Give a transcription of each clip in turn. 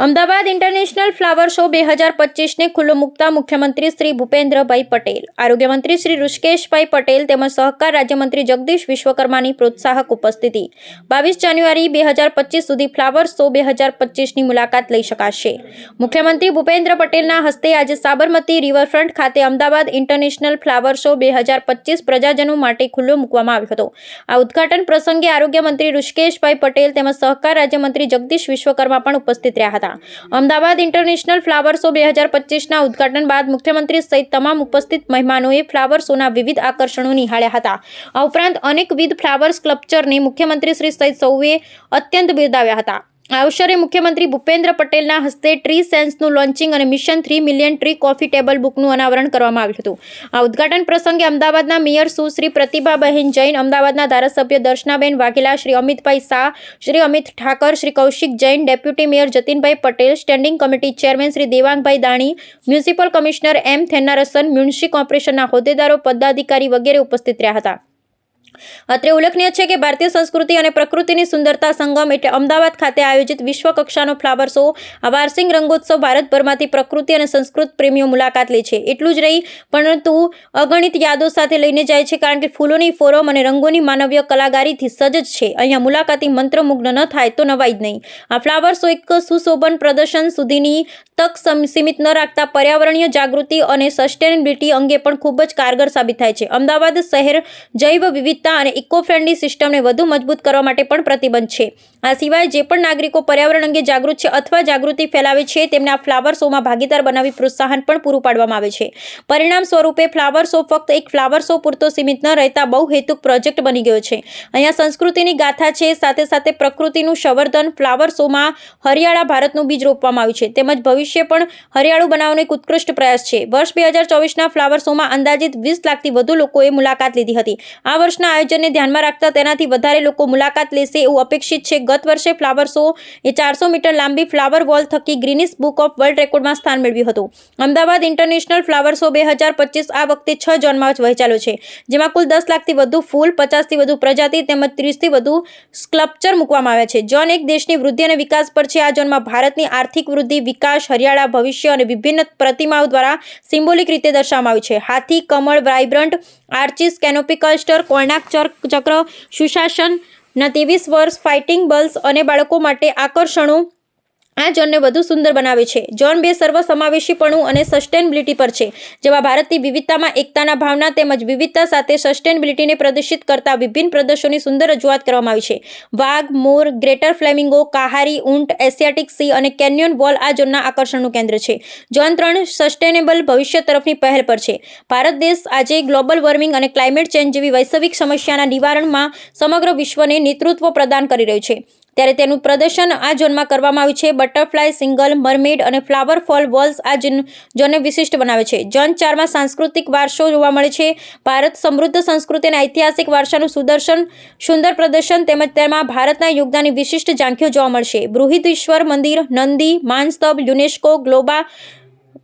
Ahmedabad international flower show 2025ને ખુલ્લો મૂકતા મુખ્યમંત્રી શ્રી ભૂપેન્દ્રભાઈ પટેલ, આરોગ્યમંત્રી શ્રી ઋષિકેશભાઈ પટેલ તેમજ સહકાર રાજ્યમંત્રી જગદીશ વિશ્વકર્માની પ્રોત્સાહક ઉપસ્થિતિ। 22 જાન્યુઆરી 2025 સુધી ફ્લાવર શો 2025ની મુલાકાત લઈ શકાશે। મુખ્યમંત્રી ભૂપેન્દ્ર પટેલના હસ્તે આજે સાબરમતી રિવરફ્રન્ટ ખાતે અમદાવાદ ઇન્ટરનેશનલ ફ્લાવર શો 2025 પ્રજાજનો માટે ખુલ્લો મૂકવામાં આવ્યો હતો। આ ઉદ્ઘાટન પ્રસંગે આરોગ્યમંત્રી ઋષિકેશભાઈ પટેલ તેમજ સહકાર રાજ્યમંત્રી જગદીશ વિશ્વકર્મા પણ ઉપસ્થિત રહ્યા હતા। અમદાવાદ ઇન્ટરનેશનલ ફ્લાવર શો 2025ના ઉદ્ઘાટન બાદ મુખ્યમંત્રી સહિત તમામ ઉપસ્થિત મહેમાનોએ ફ્લાવર શોના વિવિધ આકર્ષણો નિહાળ્યા હતા। આ ઉપરાંત અનેકવિધ ફ્લાવર સ્કલ્પચરને મુખ્યમંત્રી શ્રી સહિત સૌએ અત્યંત બિરદાવ્યા હતા। આ અવસરે મુખ્યમંત્રી ભૂપેન્દ્ર પટેલના હસ્તે ટ્રી સેન્સનું લોન્ચિંગ અને mission 3 million tree coffee table બુકનું અનાવરણ કરવામાં આવ્યું હતું। આ ઉદ્ઘાટન પ્રસંગે અમદાવાદના મેયર સુશ્રી પ્રતિભાબહેન જૈન, અમદાવાદના ધારાસભ્ય Darshanaben Vaghela, Shri Amitbhai Shah, Shri Amit Thakar, Shri Kaushik Jain, deputy mayor Jatinbhai Patel, standing committee chairman Shri Devangbhai Dani, municipal commissioner M Thennarasan, municipal કોર્પોરેશનના હોદ્દેદારો, પદાધિકારી વગેરે ઉપસ્થિત રહ્યા હતા। અત્રે ઉલ્લેખનીય છે કે ભારતીય સંસ્કૃતિ અને પ્રકૃતિની સુંદરતા સંગમ એટલે અમદાવાદ ખાતે આયોજિત વિશ્વ કક્ષાનો ફ્લાવર શો આ વાર્ષિક રંગોત્સવ ભારતભરમાંથી પ્રકૃતિ અને સંસ્કૃત પ્રેમીઓ મુલાકાત લે છે। એટલું જ રહી પરંતુ અગણિત યાદો સાથે લઈને જાય છે, કારણ કે ફૂલોની ફોરમ અને રંગોની માનવીય કલાકારીથી સજ્જ છે। અહીંયા મુલાકાતી મંત્રમુગ્ધ ન થાય તો નવાઈ જ નહીં। આ ફ્લાવર શો એક સુશોભન પ્રદર્શન સુધીની તક સીમિત ન રાખતા પર્યાવરણીય જાગૃતિ અને સસ્ટેનેબિલિટી અંગે પણ ખૂબ જ કારગર સાબિત થાય છે। અમદાવાદ શહેર જૈવ વિવિધતા અને ઇકો ફ્રેન્ડલી સિસ્ટમને વધુ મજબૂત કરવા માટે પણ પ્રતિબદ્ધ છે। આ સિવાય જે પણ નાગરિકો પર્યાવરણ અંગે જાગૃત છે અથવા જાગૃતિ ફેલાવે છે તેમને આ ફ્લાવર શોમાં ભાગીદાર બનાવી પ્રોત્સાહન પણ પૂરું પાડવામાં આવે છે। પરિણામ સ્વરૂપે ફ્લાવર શો ફક્ત એક ફ્લાવર શો પૂરતો સીમિત ન રહેતા બહુહેતુક પ્રોજેક્ટ બની ગયો છે। અહીંયા સંસ્કૃતિની ગાથા છે, સાથે સાથે પ્રકૃતિનું સંવર્ધન। ફ્લાવર શોમાં હરિયાળા ભારતનું બીજ રોપવામાં આવ્યું છે તેમજ ભવિષ્ય પણ હરિયાળું બનાવવાનો એક ઉત્કૃષ્ટ પ્રયાસ છે। વર્ષ 2024ના ફ્લાવર શોમાં અંદાજિત 20 લાખથી વધુ લોકોએ મુલાકાત લીધી હતી। આ વર્ષના આયોજનને ધ્યાનમાં રાખતા તેનાથી વધારે લોકો મુલાકાત લેશે એવું અપેક્ષિત છે। ગત વર્ષે ફ્લાવર શો એ 400 મીટર લાંબી ફ્લાવર વોલ થકી ગિનિસ બુક ઓફ વર્લ્ડ રેકોર્ડમાં સ્થાન મેળવ્યું હતું। અમદાવાદ ઇન્ટરનેશનલ ફ્લાવર શો 2025 આ વખતે 6 ઝોનમાં વહેંચાયો છે, જેમાં કુલ 10 લાખથી વધુ ફૂલ, 50થી વધુ પ્રજાતિ તેમજ 30થી વધુ સ્કલ્પચર મૂકવામાં આવ્યા છે। ઝોન એક દેશની વૃદ્ધિ અને વિકાસ પર છે। આ ઝોનમાં ભારતની આર્થિક વૃદ્ધિ, વિકાસ, હરિયાળા ભવિષ્ય અને વિભિન્ન પ્રતિમાઓ દ્વારા સિમ્બોલિક રીતે દર્શાવવામાં આવ્યું છે। હાથી, કમળ, વાઇબ્રન્ટ આર્ચીસ, કેનોપી કલ્સ્ટર, કોણાર્ક ચક્ર, સુશાસનના 23 વર્ષ, ફાઇટિંગ બલ્સ અને બાળકો માટે આકર્ષણો આ ઝોનને વધુ સુંદર બનાવે છે। ઝોન 2 સર્વસમાવેશીપણું અને સસ્ટેનેબિલિટી પર છે, જેમાં ભારતની વિવિધતામાં એકતાના ભાવના તેમજ વિવિધતા સાથે સસ્ટેનેબિલિટીને પ્રદર્શિત કરતા વિભિન્ન પ્રદર્શનોની સુંદર રજૂઆત કરવામાં આવી છે। વાઘ, મોર, ગ્રેટર ફ્લેમિંગો, કાહારી, ઊંટ, એશિયાટિક સી અને કેન્યોન વોલ આ ઝોનના આકર્ષણનું કેન્દ્ર છે। ઝોન 3 સસ્ટેનેબલ ભવિષ્ય તરફની પહેલ પર છે। ભારત દેશ આજે ગ્લોબલ વોર્મિંગ અને ક્લાઇમેટ ચેન્જ જેવી વૈશ્વિક સમસ્યાના નિવારણમાં સમગ્ર વિશ્વને નેતૃત્વ પ્રદાન કરી રહ્યું છે, ત્યારે તેનું પ્રદર્શન આ ઝોનમાં કરવામાં આવ્યું છે। બટરફ્લાય, સિંગલ, મરમેડ અને ફ્લાવર ફોલ વોલ્સ આ ઝોનને વિશિષ્ટ બનાવે છે। ઝોન 4માં સાંસ્કૃતિક વારસો જોવા મળે છે। ભારત સમૃદ્ધ સંસ્કૃતિ અને ઐતિહાસિક વારસાનું સુંદર પ્રદર્શન તેમજ તેમાં ભારતના યોગદાનની વિશિષ્ટ ઝાંખીઓ જોવા મળશે। બૃહદીશ્વર મંદિર, નંદી, માનસ્તંભ, યુનેસ્કો, ગ્લોબા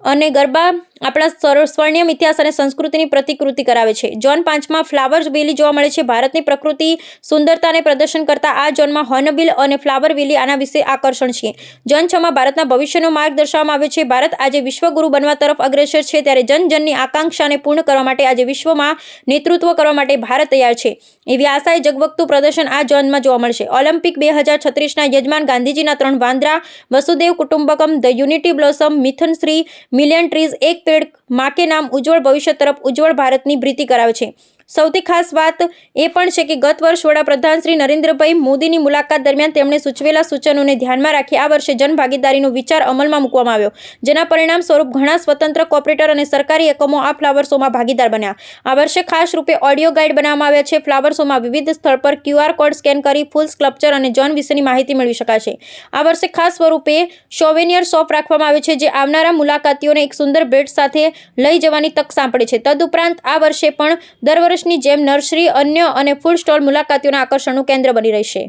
અને ગરબા આપણા સ્વર્ણિમ ઇતિહાસ અને સંસ્કૃતિની પ્રતિકૃતિ કરાવે છે। ઝોન 5માં ફ્લાવર વેલી જોવા મળે છે। ભારતની પ્રકૃતિ સુંદરતાને પ્રદર્શન કરતા આ ઝોનમાં હોર્નબિલ અને ફ્લાવર વેલી આના વિશે આકર્ષણ છે। ઝોન 6માં ભારતના ભવિષ્યનો માર્ગ દર્શાવવામાં આવ્યો છે। ભારત આજે વિશ્વગુરુ બનવા તરફ અગ્રેસર છે, ત્યારે જનજનની આકાંક્ષાને પૂર્ણ કરવા માટે આજે વિશ્વમાં નેતૃત્વ કરવા માટે ભારત તૈયાર છે એવી આશાએ જગવગતું પ્રદર્શન આ ઝોનમાં જોવા મળશે। ઓલિમ્પિક 2036ના યજમાન ગાંધીજીના 3 વાંદરા, વસુદેવ કુટુંબકમ, the unity blossom, mission 3 million trees, એક પેડ માં કે નામ ઉજ્જવળ ભવિષ્ય તરફ ઉજ્જવળ ભારતની પ્રીતિ કરાવે છે। સૌથી ખાસ વાત એ પણ છે કે ગત વર્ષ વડાપ્રધાન શ્રી નરેન્દ્રભાઈ મોદીની મુલાકાત દરમિયાન તેમણે સૂચવેલા સૂચનોને ધ્યાનમાં રાખી આ વર્ષે જનભાગીદારીનો વિચાર અમલમાં મૂકવામાં આવ્યો, જેના પરિણામ સ્વરૂપ ઘણા સ્વતંત્ર કોર્પોરેટર અને સરકારી એકમો આ ફ્લાવર શોમાં ભાગીદાર બન્યા। આ વર્ષે ખાસ રૂપે ઓડિયો ગાઈડ બનાવવામાં આવ્યા છે। ફ્લાવર શોમાં વિવિધ સ્થળ પર QR કોડ સ્કેન કરી ફૂલ સ્કલ્પચર અને ઝોન વિશેની માહિતી મેળવી શકાશે। આ વર્ષે ખાસ સ્વરૂપે સોવેનિયર શોપ રાખવામાં આવ્યો છે, જે આવનારા મુલાકાતીઓને એક સુંદર ભેટ સાથે લઈ જવાની તક સાંપડે છે। તદુપરાંત આ વર્ષે પણ દર વર્ષની જેમ નર્સરી, અન્ય અને ફૂડ સ્ટોલ મુલાકાતીઓના આકર્ષણનું કેન્દ્ર બની રહેશે।